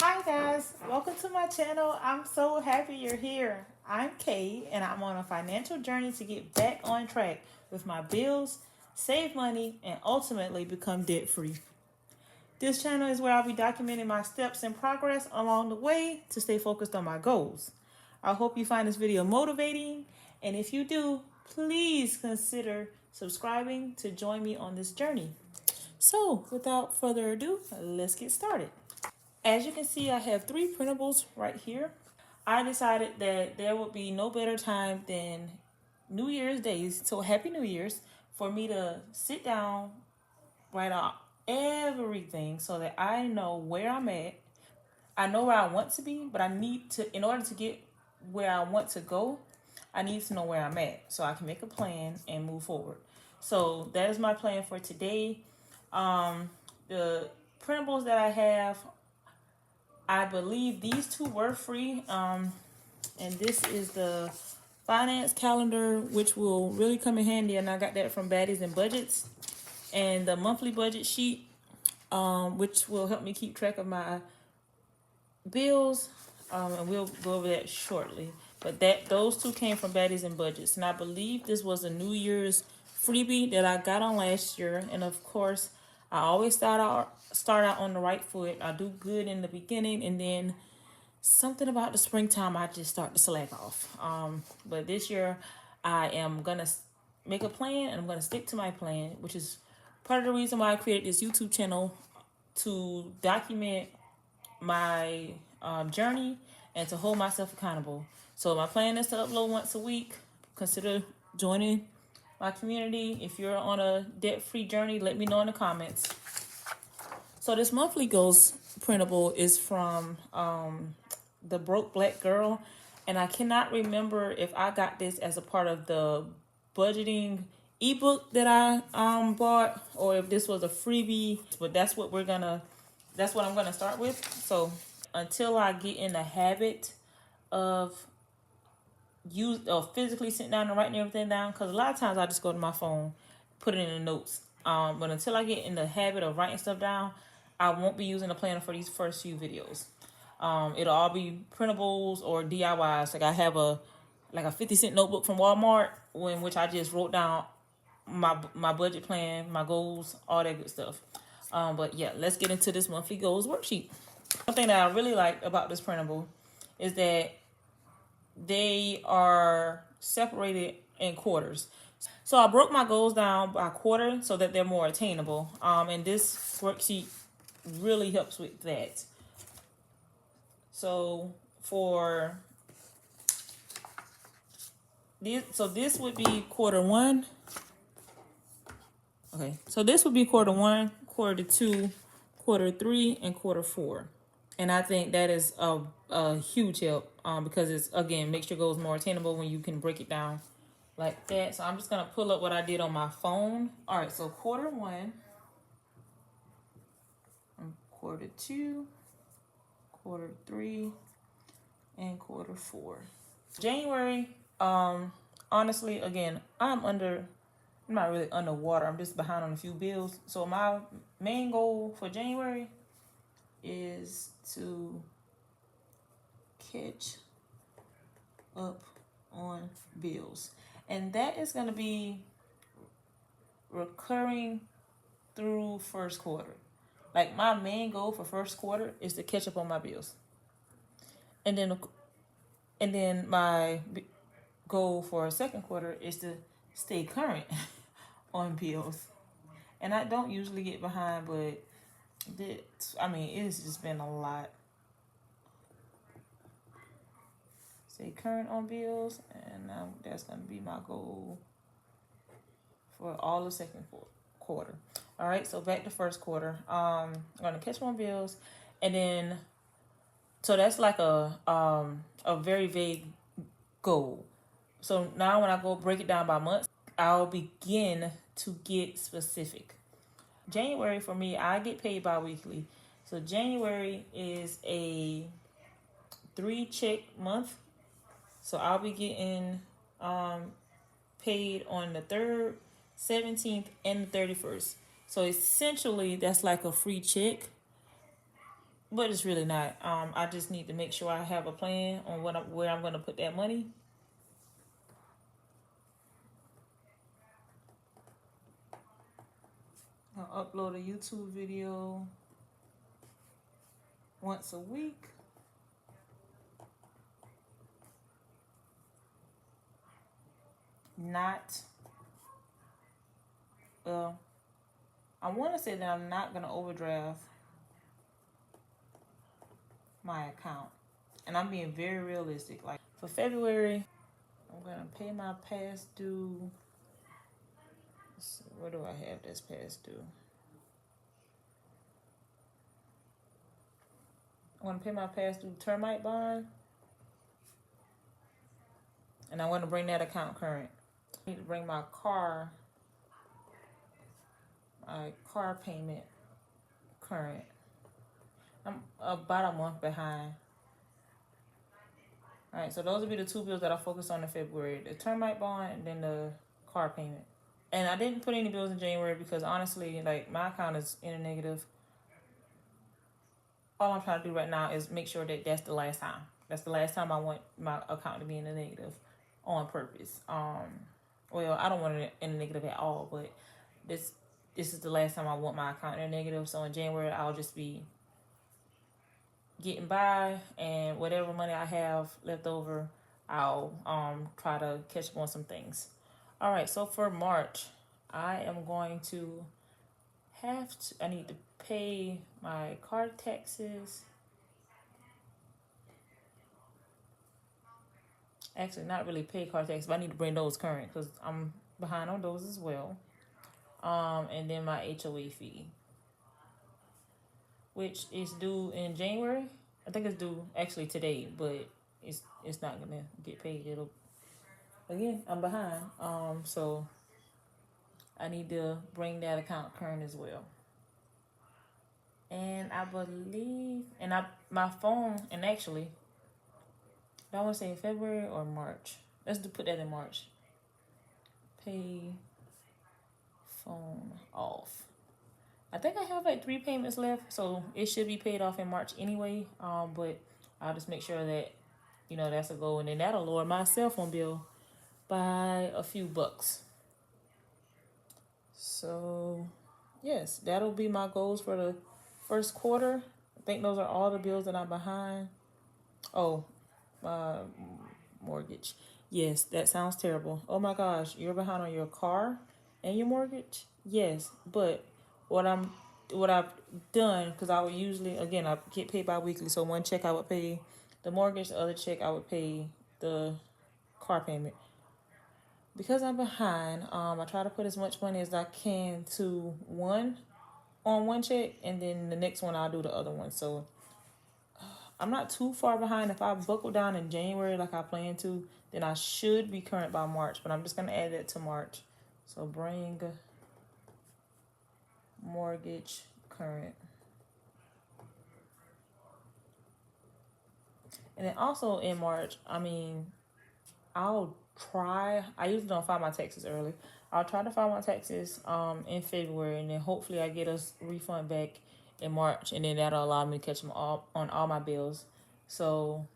Hi guys, welcome to my channel. I'm so happy you're here. I'm Kay and I'm on a financial journey to get back on track with my bills, save money, and ultimately become debt free. This channel is where I'll be documenting my steps and progress along the way to stay focused on my goals. I hope you find this video motivating, and if you do, please consider subscribing to join me on this journey. So, without further ado, let's get started. As you can see, I have three printables right here. I decided that there would be no better time than New Year's Days, so Happy New Year's, for me to sit down, write out everything so that I know where I'm at. I know where I want to be, but I need to, in order to get where I want to go, I need to know where I'm at so I can make a plan and move forward. So that is my plan for today. The printables that I have, I believe these two were free. And this is the finance calendar, which will really come in handy. And I got that from Baddies and Budgets. And the monthly budget sheet, which will help me keep track of my bills. And we'll go over that shortly. But those two came from Baddies and Budgets. And I believe this was a New Year's freebie that I got on last year. And of course, I always start out on the right foot. I do good in the beginning, and then something about the springtime, I just start to slack off. But this year, I am gonna make a plan, and I'm gonna stick to my plan, which is part of the reason why I created this YouTube channel, to document my journey and to hold myself accountable. So my plan is to upload once a week. Consider joining my community. If you're on a debt-free journey, let me know in the comments. So this monthly goals printable is from the Broke Black Girl, and I cannot remember if I got this as a part of the budgeting ebook that I bought, or if this was a freebie. But that's what I'm gonna start with. So until I get in the habit of physically sitting down and writing everything down, because a lot of times I just go to my phone, put it in the notes. But until I get in the habit of writing stuff down, I won't be using a planner for these first few videos. It'll all be printables or DIYs. Like I have a 50-cent notebook from Walmart, in which I just wrote down my budget plan, my goals, all that good stuff. But yeah, let's get into this monthly goals worksheet. One thing that I really like about this printable is that they are separated in quarters. So I broke my goals down by quarter so that they're more attainable. And this worksheet really helps with that. So for this would be quarter one. Okay, so this would be quarter one, quarter two, quarter three, and quarter four. And I think that is a huge help because it's, again, makes your goals more attainable when you can break it down like that. So I'm just going to pull up what I did on my phone. All right, so quarter one, quarter two, quarter three, and quarter four. January, honestly, again, I'm not really underwater. I'm just behind on a few bills. So my main goal for January is to catch up on bills. And that is going to be recurring through first quarter. Like my main goal for first quarter is to catch up on my bills. And then my goal for second quarter is to stay current on bills. And I don't usually get behind, but it's just been a lot. Stay current on bills, and that's going to be my goal for all of second quarter. All right, so back to first quarter. I'm going to catch my bills, and then so that's like a very vague goal. So now when I go break it down by months, I'll begin to get specific. January for me, I get paid bi-weekly. So January is a 3-check month. So I'll be getting paid on the 3rd, 17th, and the 31st. So essentially, that's like a free check. but it's really not. I just need to make sure I have a plan on where I'm going to put that money. I'll upload a YouTube video once a week. Not, I want to say that I'm not going to overdraft my account. And I'm being very realistic. Like for February, I'm going to pay my past due. Let's see, where do I have this past due? I'm going to pay my past due termite bond. And I want to bring that account current. I need to bring my car payment current. I'm about a month behind. All right, so those will be the two bills that I focus on in February: the termite bond and then the car payment. And I didn't put any bills in January because honestly, like my account is in a negative. All I'm trying to do right now is make sure that that's the last time. That's the last time I want my account to be in the negative on purpose. Well, I don't want it in the negative at all, but this is the last time I want my account in the negative. So in January, I'll just be getting by, and whatever money I have left over, I'll try to catch up on some things. All right, so for March, I am going to I need to pay my car taxes. Actually, not really pay car taxes, but I need to bring those current because I'm behind on those as well. And then my HOA fee, which is due in January. I think it's due actually today, but it's not gonna get paid. Again, I'm behind. So I need to bring that account current as well. And I believe, my phone, and actually, I want to say February or March. Let's put that in March. Pay phone off. I think I have like 3 payments left, so it should be paid off in March anyway. But I'll just make sure that, that's a goal, and then that'll lower my cell phone bill by a few bucks. So, yes, that'll be my goals for the first quarter. I think those are all the bills that I'm behind. Oh, mortgage. Yes, that sounds terrible. Oh my gosh, you're behind on your car and your mortgage? Yes, but what I've done, because I would usually, again, I get paid bi-weekly, so one check I would pay the mortgage, the other check I would pay the car payment. Because I'm behind, I try to put as much money as I can to one check, and then the next one I'll do the other one. So I'm not too far behind. If I buckle down in January like I plan to, then I should be current by March. But I'm just going to add that to March. So bring mortgage current. And then also in March, I usually don't file my taxes early. I'll try to file my taxes in February, and then hopefully I get a refund back in March, and then that'll allow me to catch them all on all my bills. So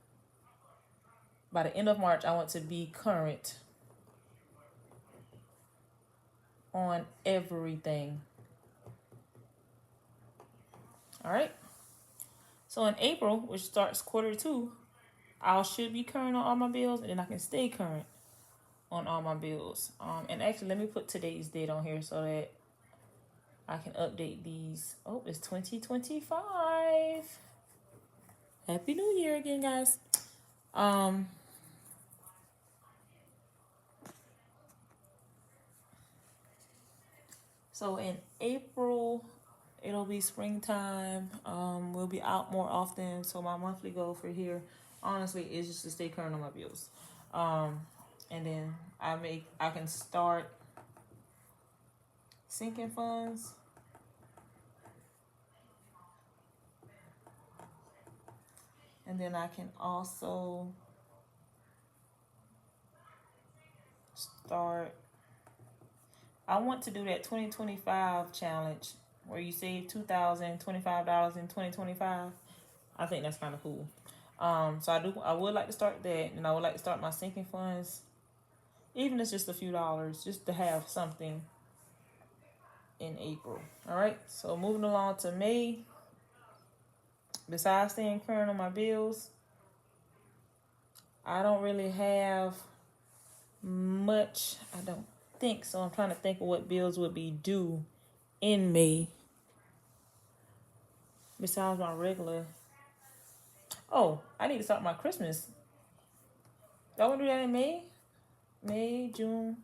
by the end of March, I want to be current on everything. All right. So in April, which starts quarter 2, I should be current on all my bills, and then I can stay current on all my bills. And actually, let me put today's date on here so that I can update these. Oh, it's 2025. Happy New Year again, guys. So in April, it'll be springtime. We'll be out more often. So my monthly goal for here, honestly, is just to stay current on my bills. And then I can start sinking funds. And then I can also start. I want to do that 2025 challenge where you save $2,025 in 2025. I think that's kind of cool. So I would like to start that, and I would like to start my sinking funds, even if it's just a few dollars, just to have something in April. All right. So moving along to May. Besides staying current on my bills, I don't really have much. I don't think so. I'm trying to think of what bills would be due in May besides my regular. Oh, I need to start my Christmas. Do I want to do that in May? May, June,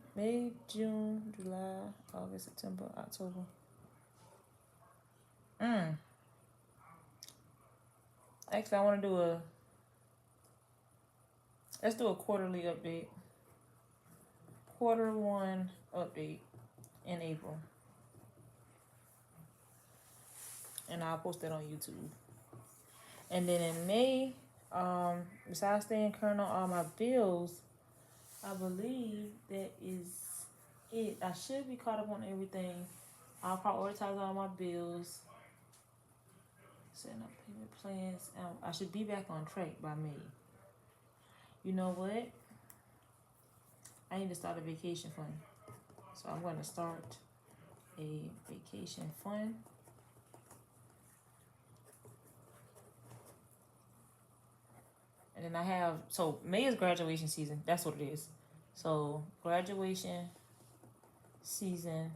July, August, September, October. Actually, I want to let's do a quarterly update. Quarter one update in April. And I'll post that on YouTube. And then in May, besides staying current on all my bills, I believe that is it. I should be caught up on everything. I'll prioritize all my bills, setting up payment plans. I should be back on track by May. You know what? I need to start a vacation fund. So I'm going to start a vacation fund. And then I have, so May is graduation season. That's what it is. So graduation season.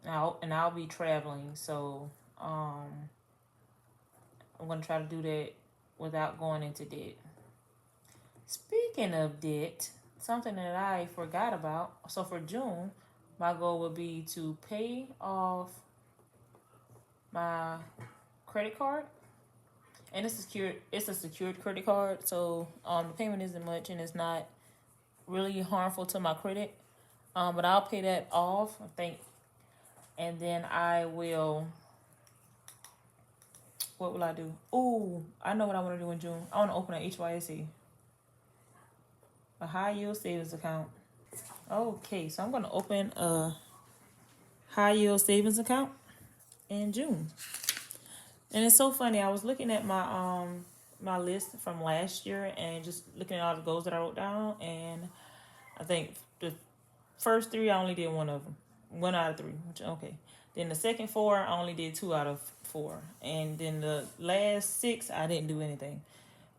I'll be traveling. So I'm going to try to do that without going into debt. Speaking of debt, something that I forgot about. So for June, my goal would be to pay off my credit card. And it's a secured credit card, so the payment isn't much and it's not really harmful to my credit. But I'll pay that off, I think. And then I will, what will I do? Ooh, I know what I want to do in June. I want to open an HYSE, a high yield savings account. Okay, so I'm going to open a high yield savings account in June. And it's so funny. I was looking at my list from last year and just looking at all the goals that I wrote down. And I think the first 3, I only did one of them. 1 out of 3, which okay. Then the second 4, I only did 2 out of 4. And then the last 6, I didn't do anything.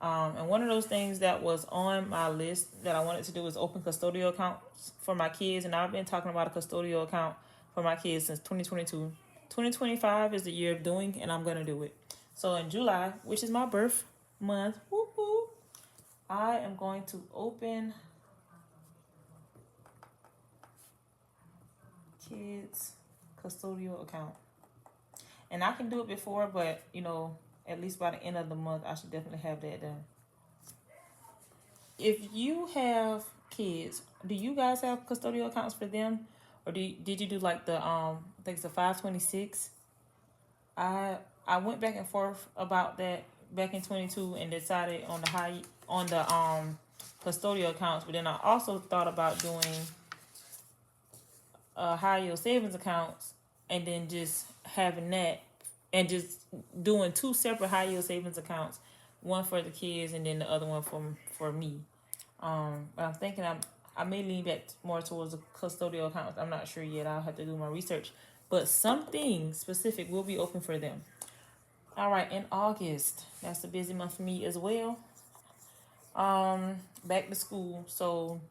And one of those things that was on my list that I wanted to do was open custodial accounts for my kids. And I've been talking about a custodial account for my kids since 2022. 2025 is the year of doing, and I'm going to do it. So in July, which is my birth month, woo-hoo, I am going to open kids custodial account. And I can do it before, but, at least by the end of the month, I should definitely have that done. If you have kids, do you guys have custodial accounts for them? Or did you do like the I think it's a 526? I went back and forth about that back in 22 and decided on the custodial accounts, but then I also thought about doing high yield savings accounts and then just having that and just doing 2 separate high yield savings accounts, one for the kids and then the other one for me. But I'm thinking I may lean back more towards the custodial accounts. I'm not sure yet. I'll have to do my research. But something specific will be open for them. All right, in August, that's a busy month for me as well. Back to school. So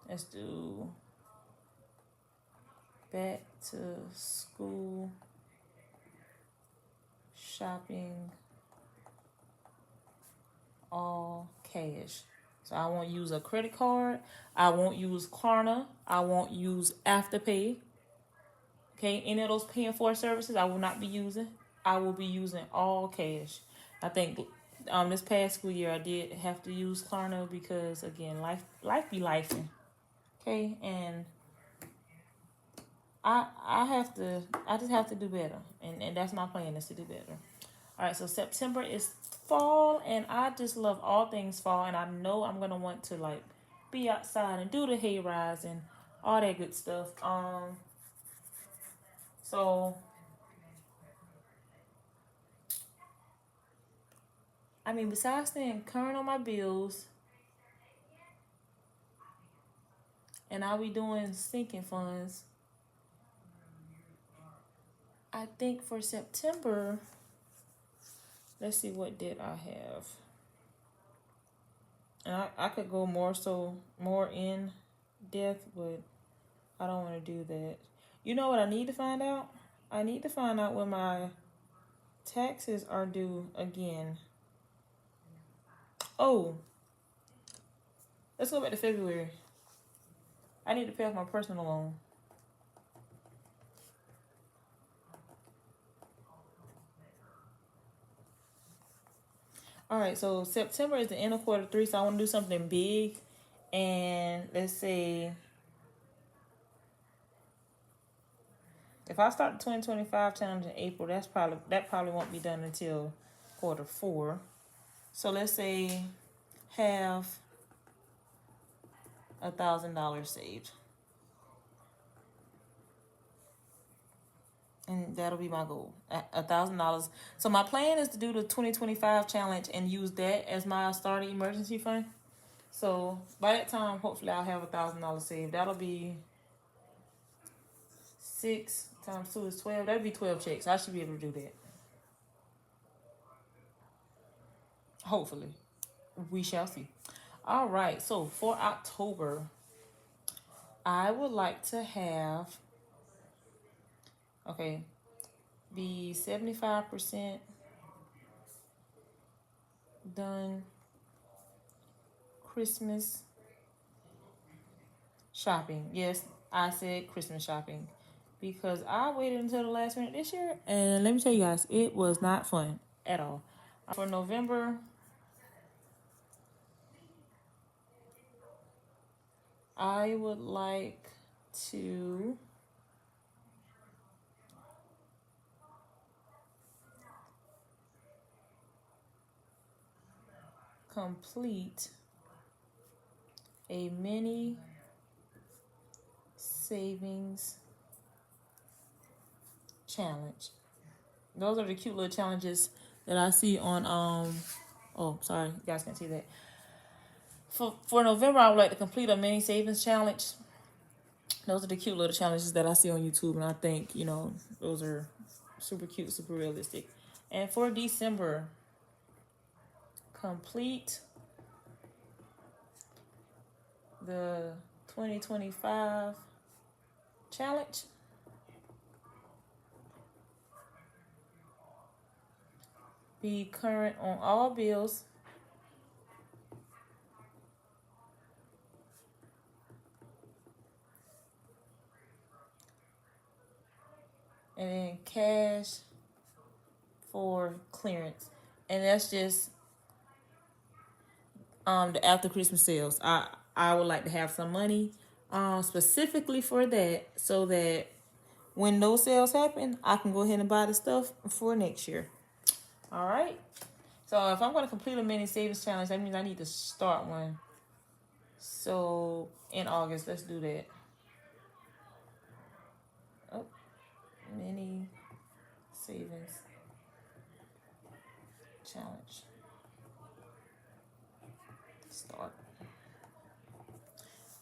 let's do back to school shopping, all cash. So I won't use a credit card. I won't use Klarna. I won't use Afterpay. Okay, any of those paying for services I will not be using. I will be using all cash. I think this past school year I did have to use Klarna because again life be lifing. Okay, and I just have to do better, and that's my plan, is to do better. All right, so September is fall, and I just love all things fall, and I know I'm gonna want to be outside and do the hay rise and all that good stuff. So, I mean, besides staying current on my bills, and I'll be doing sinking funds, I think for September, let's see what debt I have. And I could go more in depth, but I don't want to do that. You know what I need to find out? I need to find out when my taxes are due again. Oh, let's go back to February. I need to pay off my personal loan. All right, so September is the end of quarter three, so I want to do something big. And let's say if I start the 2025 challenge in April, that probably won't be done until quarter four. So let's say have $1,000 saved, and that'll be my goal. $1,000. So my plan is to do the 2025 challenge and use that as my starting emergency fund. So by that time, hopefully I'll have $1,000 saved. That'll be 6 times 2 is 12. That'll be 12 checks. I should be able to do that. Hopefully. We shall see. All right. So for October, I would like to have, be 75% done Christmas shopping. Yes, I said Christmas shopping because I waited until the last minute this year, and let me tell you guys, it was not fun at all. For November, I would like to complete a mini savings challenge. Those are the cute little challenges that I see on oh sorry, you guys can't see that. For November, I would like to complete a mini savings challenge. Those are the cute little challenges that I see on YouTube, and I think, those are super cute, super realistic. And for December, complete the 2025 challenge. Be current on all bills. And then cash for clearance. And that's just the after Christmas sales. I would like to have some money specifically for that, so that when those sales happen, I can go ahead and buy the stuff for next year. All right. So if I'm going to complete a mini savings challenge, that means I need to start one. So in August, let's do that. Oh, mini savings challenge. Start.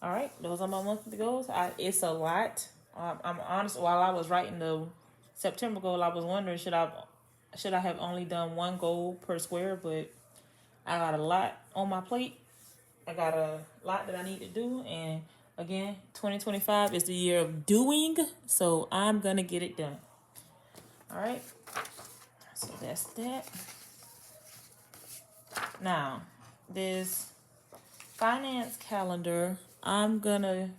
All right, those are my monthly goals. It's a lot. I'm honest. While I was writing the September goal, I was wondering should I have only done one goal per square, but I got a lot on my plate. I got a lot that I need to do, and again, 2025 is the year of doing, so I'm gonna get it done. All right, so that's that. Now, this finance calendar I'm gonna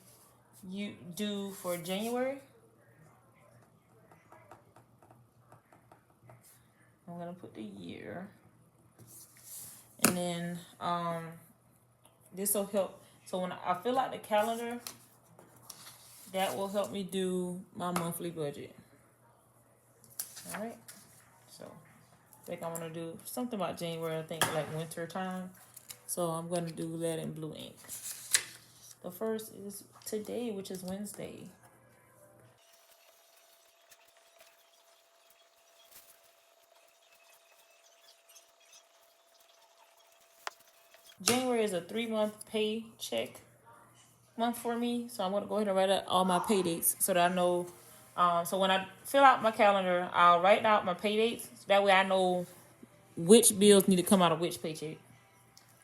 do for January. I'm gonna put the year, and then this will help. So when I fill out the calendar, that will help me do my monthly budget. All right. So I think I want to do something about January. I think like winter time. So I'm going to do that in blue ink. The first is today, which is Wednesday. January is a 3-month paycheck month for me, so I'm gonna go ahead and write out all my pay dates so that I know. So when I fill out my calendar, I'll write out my pay dates. So that way I know which bills need to come out of which paycheck.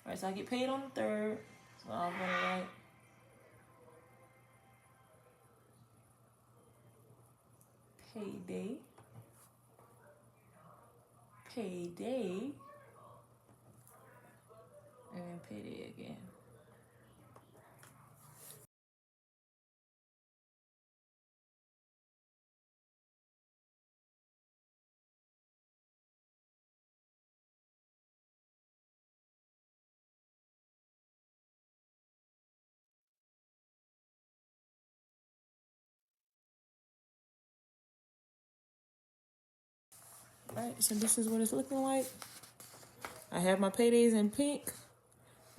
All right, so I get paid on the 3rd. So I'm gonna write payday, payday, and then payday again. All right, so this is what it's looking like. I have my paydays in pink,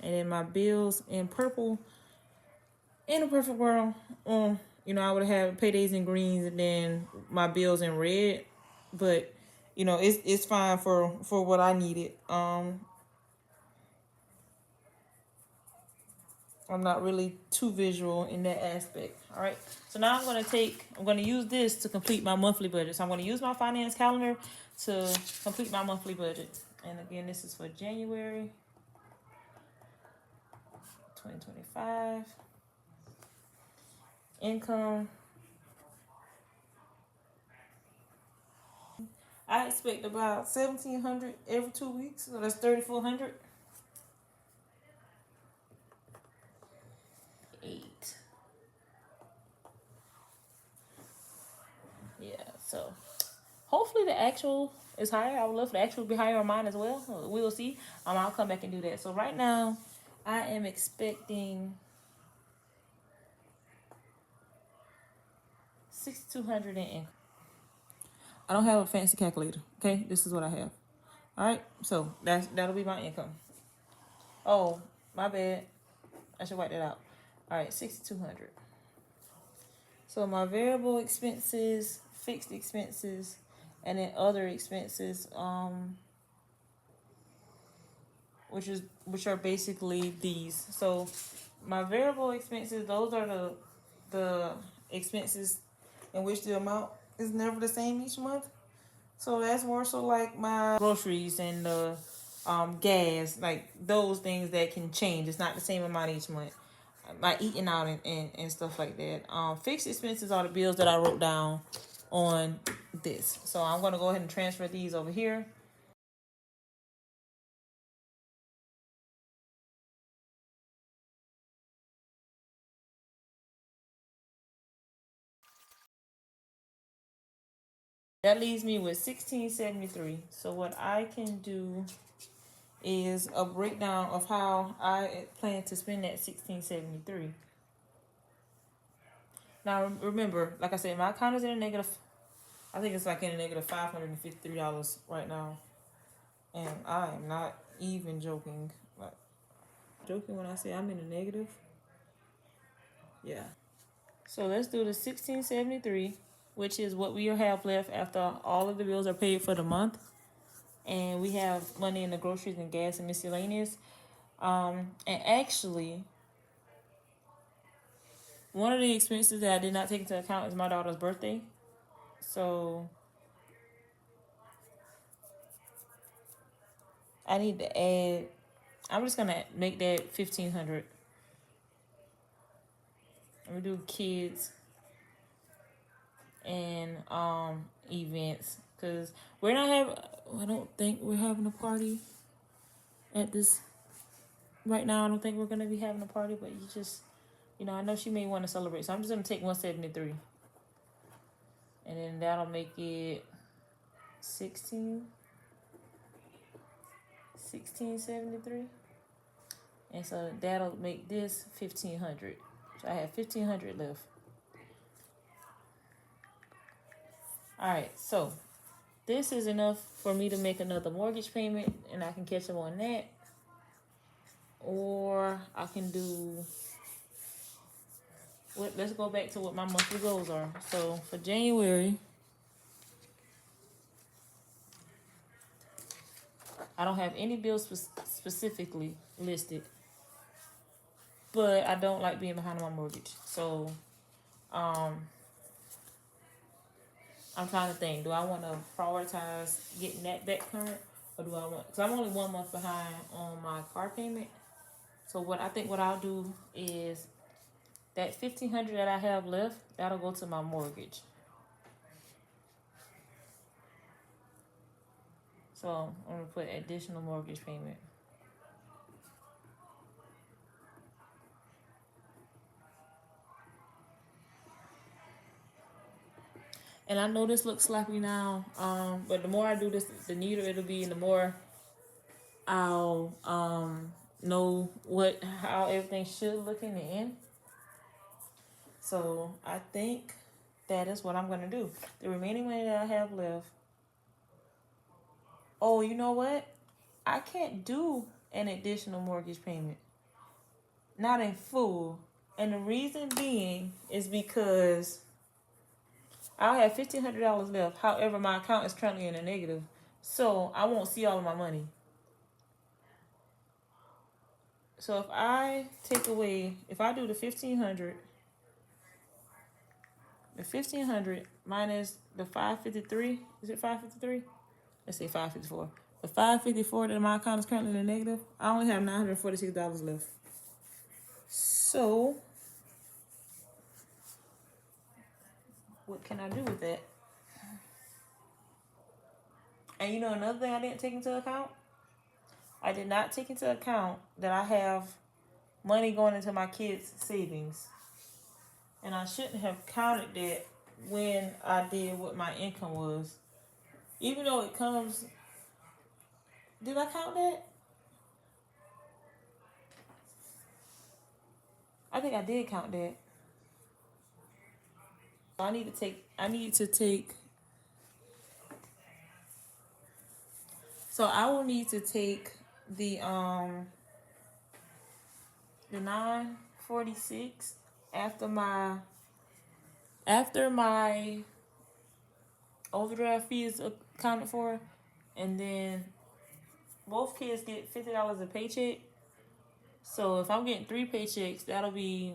and then my bills in purple. In a perfect world, I would have paydays in greens and then my bills in red. But it's fine for what I needed. I'm not really too visual in that aspect. All right. So now I'm gonna use this to complete my monthly budget. So I'm gonna use my finance calendar to complete my monthly budget. And again, this is for January 2025. Income. I expect about 1,700 every 2 weeks. So that's 3,400. 8. Yeah, so hopefully the actual is higher. I would love for the actual to be higher on mine as well. We'll see. I'll come back and do that. So right now, I am expecting 6,200 in income. I don't have a fancy calculator. Okay, this is what I have. All right, so that'll be my income. Oh, my bad. I should write that out. All right, 6,200. So my variable expenses, fixed expenses, and then other expenses, which are basically these. So my variable expenses, those are the expenses in which the amount is never the same each month. So that's more so like my groceries and the gas, like those things that can change. It's not the same amount each month. My eating out and stuff like that. Fixed expenses are the bills that I wrote down on this. So I'm gonna go ahead and transfer these over here. That leaves me with 1673. So what I can do is a breakdown of how I plan to spend that 1673. Now remember, like I said, my account is in a negative. I think it's like in a negative $553 right now, and I am not even joking. Like joking when I say I'm in a negative. Yeah. So let's do the 1673, which is what we have left after all of the bills are paid for the month, and we have money in the groceries and gas and miscellaneous. And actually, one of the expenses that I did not take into account is my daughter's birthday. So I need to add. I'm just gonna make that 1,500. We do kids and events because we're not having. I don't think we're having a party at this right now. I don't think we're gonna be having a party, but you just, I know she may want to celebrate, so I'm just gonna take 173, and then that'll make it 1673, and so that'll make this 1,500. So I have 1,500 left. All right, so this is enough for me to make another mortgage payment, and I can catch up on that. Or I can do. Let's go back to what my monthly goals are. So for January, I don't have any bills specifically. listed. But I don't like being behind on my mortgage. So I'm trying to think. Do I want to prioritize getting that back current, or do I want? Because I'm only 1 month behind on my car payment. So what I'll do is that $1,500 that I have left, that'll go to my mortgage. So I'm gonna put additional mortgage payment. And I know this looks sloppy now, but the more I do this, the neater it'll be, and the more I'll know how everything should look in the end. So I think that is what I'm gonna do. The remaining money that I have left. Oh, you know what? I can't do an additional mortgage payment. Not in full. And the reason being is because I'll have $1,500 left. However, my account is currently in the negative. So I won't see all of my money. So if I take away, if I do the 1,500, minus the 553, is it 553? Let's say 554. The 554 that my account is currently in the negative, I only have $946 left. So what can I do with that? And you know another thing I didn't take into account? I did not take into account that I have money going into my kids' savings. And I shouldn't have counted that when I did what my income was. Even though it comes... Did I count that? I think I did count that. I need to take... So I will need to take the 946 after my overdraft fee is accounted for, and then both kids get $50 a paycheck. So if I'm getting 3 paychecks, that'll be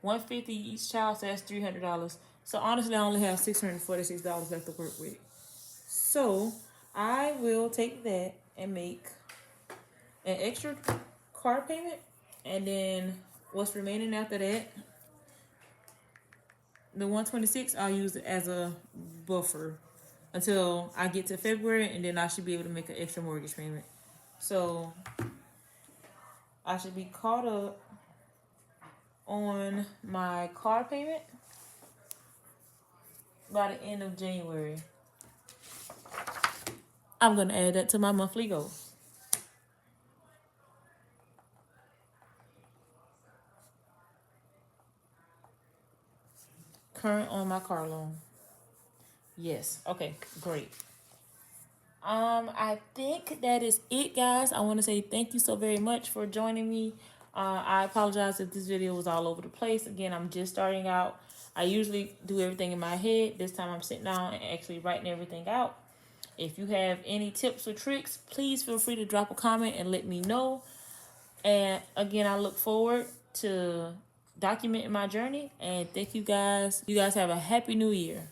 $150 each child, so that's $300. So honestly, I only have $646 left to work with. So I will take that and make an extra car payment, and then what's remaining after that, the 126, I'll use it as a buffer until I get to February, and then I should be able to make an extra mortgage payment. So I should be caught up on my car payment by the end of January. I'm going to add that to my monthly goal. Current on my car loan. Yes. Okay, great. I think that is it, guys. I want to say thank you so very much for joining me. I apologize if this video was all over the place. Again, I'm just starting out. I usually do everything in my head. This time I'm sitting down and actually writing everything out. If you have any tips or tricks, please feel free to drop a comment and let me know. And again, I look forward to documenting my journey. And thank you guys. You guys have a happy new year.